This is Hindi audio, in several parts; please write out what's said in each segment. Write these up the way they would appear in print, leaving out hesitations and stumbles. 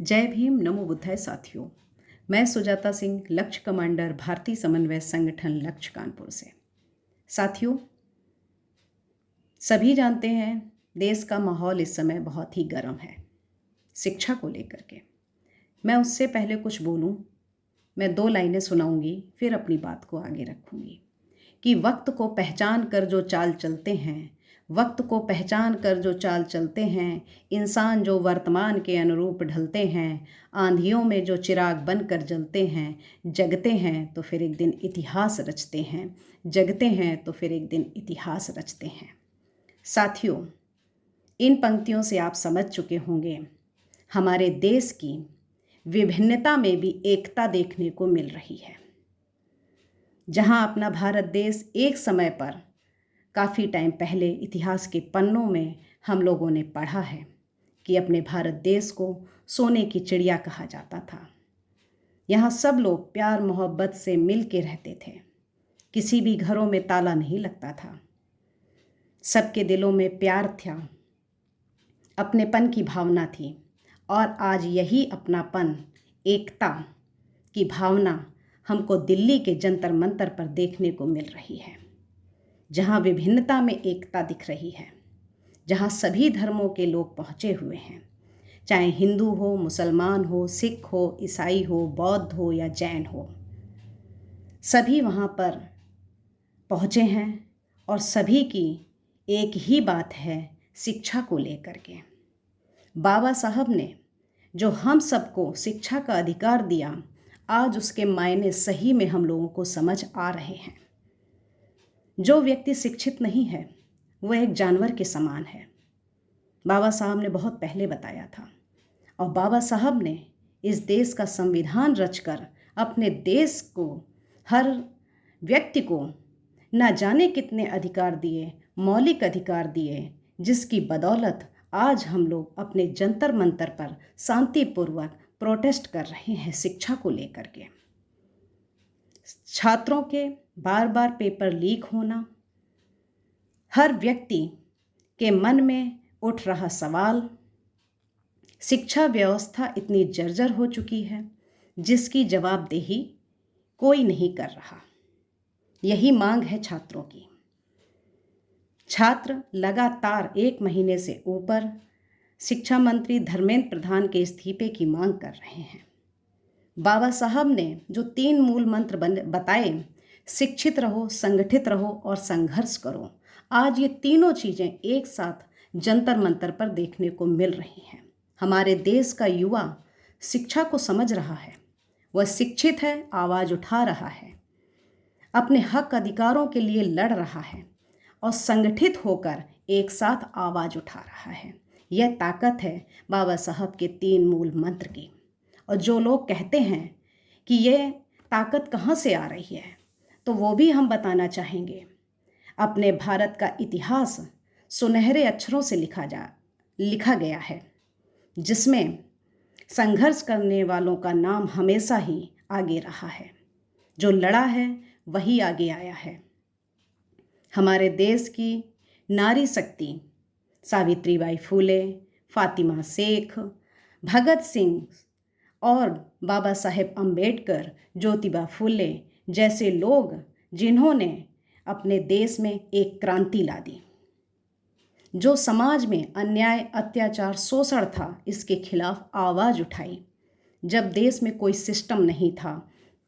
जय भीम, नमो बुद्धाय साथियों। मैं सुजाता सिंह, लक्ष्य कमांडर, भारतीय समन्वय संगठन लक्ष्य कानपुर से। साथियों, सभी जानते हैं देश का माहौल इस समय बहुत ही गर्म है शिक्षा को लेकर के। मैं उससे पहले कुछ बोलूं, मैं 2 लाइनें सुनाऊंगी, फिर अपनी बात को आगे रखूंगी कि वक्त को पहचान कर जो चाल चलते हैं, वक्त को पहचान कर जो चाल चलते हैं, इंसान जो वर्तमान के अनुरूप ढलते हैं, आंधियों में जो चिराग बन कर जलते हैं, जगते हैं तो फिर एक दिन इतिहास रचते हैं, जगते हैं तो फिर एक दिन इतिहास रचते हैं। साथियों, इन पंक्तियों से आप समझ चुके होंगे हमारे देश की विभिन्नता में भी एकता देखने को मिल रही है। जहां अपना भारत देश एक समय पर काफ़ी टाइम पहले इतिहास के पन्नों में हम लोगों ने पढ़ा है कि अपने भारत देश को सोने की चिड़िया कहा जाता था। यहाँ सब लोग प्यार मोहब्बत से मिल के रहते थे, किसी भी घरों में ताला नहीं लगता था, सबके दिलों में प्यार था, अपनेपन की भावना थी। और आज यही अपनापन, एकता की भावना हमको दिल्ली के जंतर मंतर पर देखने को मिल रही है, जहाँ विभिन्नता में एकता दिख रही है, जहाँ सभी धर्मों के लोग पहुँचे हुए हैं, चाहे हिंदू हो, मुसलमान हो, सिख हो, ईसाई हो, बौद्ध हो या जैन हो, सभी वहाँ पर पहुँचे हैं। और सभी की एक ही बात है शिक्षा को लेकर के। बाबा साहब ने जो हम सबको शिक्षा का अधिकार दिया, आज उसके मायने सही में हम लोगों को समझ आ रहे हैं। जो व्यक्ति शिक्षित नहीं है वह एक जानवर के समान है, बाबा साहब ने बहुत पहले बताया था। और बाबा साहब ने इस देश का संविधान रचकर अपने देश को, हर व्यक्ति को न जाने कितने अधिकार दिए, मौलिक अधिकार दिए, जिसकी बदौलत आज हम लोग अपने जंतर मंतर पर शांतिपूर्वक प्रोटेस्ट कर रहे हैं शिक्षा को लेकर के। छात्रों के बार बार पेपर लीक होना, हर व्यक्ति के मन में उठ रहा सवाल, शिक्षा व्यवस्था इतनी जर्जर हो चुकी है जिसकी जवाबदेही कोई नहीं कर रहा। यही मांग है छात्रों की। छात्र लगातार 1 महीने से ऊपर शिक्षा मंत्री धर्मेंद्र प्रधान के इस्तीफे की मांग कर रहे हैं। बाबा साहब ने जो 3 मूल मंत्र बताए, शिक्षित रहो, संगठित रहो और संघर्ष करो, आज ये तीनों चीज़ें एक साथ जंतर मंतर पर देखने को मिल रही हैं। हमारे देश का युवा शिक्षा को समझ रहा है, वह शिक्षित है, आवाज़ उठा रहा है, अपने हक अधिकारों के लिए लड़ रहा है और संगठित होकर एक साथ आवाज़ उठा रहा है। यह ताकत है बाबा साहब के 3 मूल मंत्र की। और जो लोग कहते हैं कि ये ताकत कहाँ से आ रही है, तो वो भी हम बताना चाहेंगे। अपने भारत का इतिहास सुनहरे अक्षरों से लिखा गया है, जिसमें संघर्ष करने वालों का नाम हमेशा ही आगे रहा है। जो लड़ा है वही आगे आया है। हमारे देश की नारी शक्ति सावित्रीबाई फूले, फातिमा शेख, भगत सिंह और बाबा साहेब अम्बेडकर, ज्योतिबा फूले जैसे लोग, जिन्होंने अपने देश में एक क्रांति ला दी, जो समाज में अन्याय, अत्याचार, शोषण था, इसके खिलाफ आवाज़ उठाई। जब देश में कोई सिस्टम नहीं था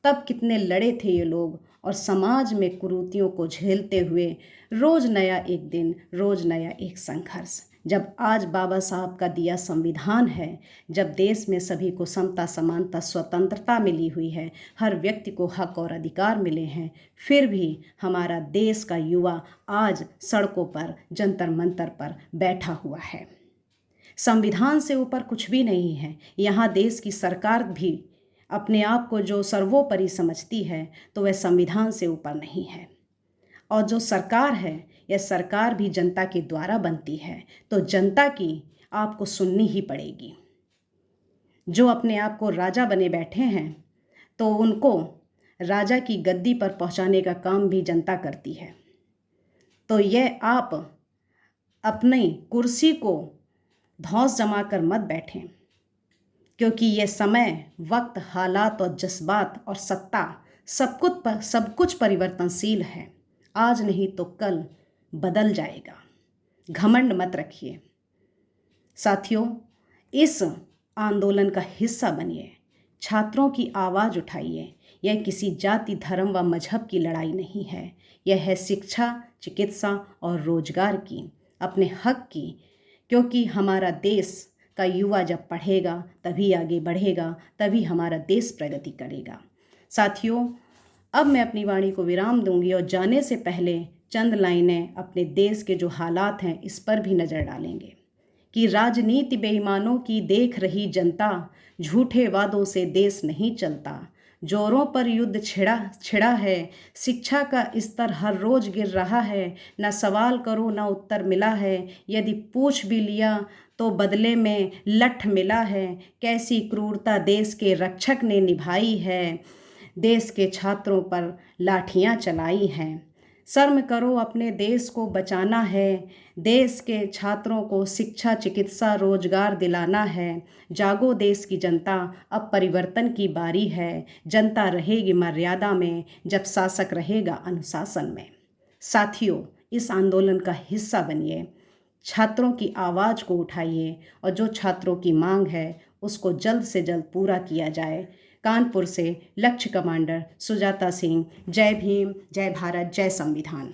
तब कितने लड़े थे ये लोग, और समाज में कुरीतियों को झेलते हुए रोज़ नया एक दिन, रोज़ नया एक संघर्ष। जब आज बाबा साहब का दिया संविधान है, जब देश में सभी को समता, समानता, स्वतंत्रता मिली हुई है, हर व्यक्ति को हक और अधिकार मिले हैं, फिर भी हमारा देश का युवा आज सड़कों पर, जंतर मंतर पर बैठा हुआ है। संविधान से ऊपर कुछ भी नहीं है। यहाँ देश की सरकार भी अपने आप को जो सर्वोपरि समझती है, तो वह संविधान से ऊपर नहीं है। और जो सरकार है, यह सरकार भी जनता के द्वारा बनती है, तो जनता की आपको सुननी ही पड़ेगी। जो अपने आप को राजा बने बैठे हैं, तो उनको राजा की गद्दी पर पहुंचाने का काम भी जनता करती है। तो यह आप अपनी कुर्सी को धौंस जमा कर मत बैठें, क्योंकि ये समय, वक्त, हालात और जज्बात और सत्ता सब कुछ परिवर्तनशील है। आज नहीं तो कल बदल जाएगा। घमंड मत रखिए। साथियों, इस आंदोलन का हिस्सा बनिए, छात्रों की आवाज़ उठाइए। यह किसी जाति, धर्म व मजहब की लड़ाई नहीं है। यह है शिक्षा, चिकित्सा और रोजगार की, अपने हक की। क्योंकि हमारा देश का युवा जब पढ़ेगा तभी आगे बढ़ेगा, तभी हमारा देश प्रगति करेगा। साथियों, अब मैं अपनी वाणी को विराम दूंगी और जाने से पहले चंद लाइनें अपने देश के जो हालात हैं इस पर भी नज़र डालेंगे कि राजनीति बेईमानों की देख रही जनता, झूठे वादों से देश नहीं चलता। जोरों पर युद्ध छिड़ा है, शिक्षा का स्तर हर रोज गिर रहा है। न सवाल करो न उत्तर मिला है, यदि पूछ भी लिया तो बदले में लठ मिला है। कैसी क्रूरता देश के रक्षक ने निभाई है, देश के छात्रों पर लाठियां चलाई हैं। शर्म करो, अपने देश को बचाना है। देश के छात्रों को शिक्षा, चिकित्सा, रोजगार दिलाना है। जागो देश की जनता, अब परिवर्तन की बारी है। जनता रहेगी मर्यादा में जब शासक रहेगा अनुशासन में। साथियों, इस आंदोलन का हिस्सा बनिए, छात्रों की आवाज़ को उठाइए और जो छात्रों की मांग है उसको जल्द से जल्द पूरा किया जाए। कानपुर से लक्ष्य कमांडर सुजाता सिंह। जय भीम, जय भारत, जय संविधान।